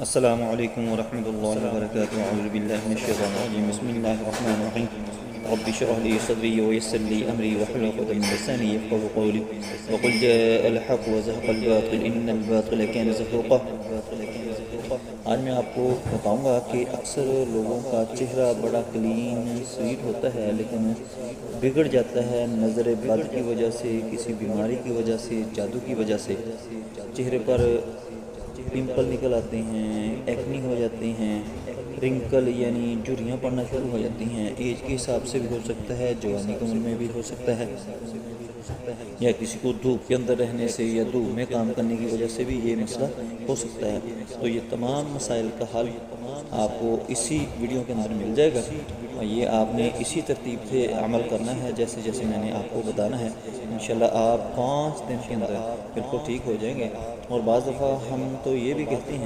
السلام علیکم ورحمۃ اللہ وبرکاتہ، اعوذ باللہ من الشیطان الرجیم، بسم اللہ الرحمن الرحیم، رب اشرح لي صدری ویسر لي امری واحلل عقدۃ من لسانی یفقهوا قولی وقل جاء الحق وزهق الباطل ان الباطل كان زهوقا۔ آج میں آپ کو بتاؤں گا کہ اکثر لوگوں کا چہرہ بڑا کلین سویٹ ہوتا ہے لیکن بگڑ جاتا ہے نظر بد کی وجہ سے، کسی بیماری کی وجہ سے، جادو کی وجہ سے۔ چہرے پر پمپل نکل آتے ہیں، ایکنی ہو جاتے ہیں، رنکل یعنی جھریاں پڑنا شروع ہو جاتی ہیں۔ ایج کے حساب سے بھی ہو سکتا ہے، جوانی کی عمر میں بھی ہو سکتا ہے، یا کسی کو دھوپ کے اندر رہنے سے یا دھوپ میں کام کرنے کی وجہ سے بھی یہ مسئلہ ہو سکتا ہے۔ تو یہ تمام مسائل کا حل آپ کو اسی ویڈیو کے اندر مل جائے گا، اور یہ آپ نے اسی ترتیب سے عمل کرنا ہے جیسے جیسے میں نے آپ کو بتانا ہے۔ انشاءاللہ آپ 5 دن کے اندر بالکل ٹھیک ہو جائیں گے۔ اور بعض دفعہ ہم تو یہ بھی کہتے ہیں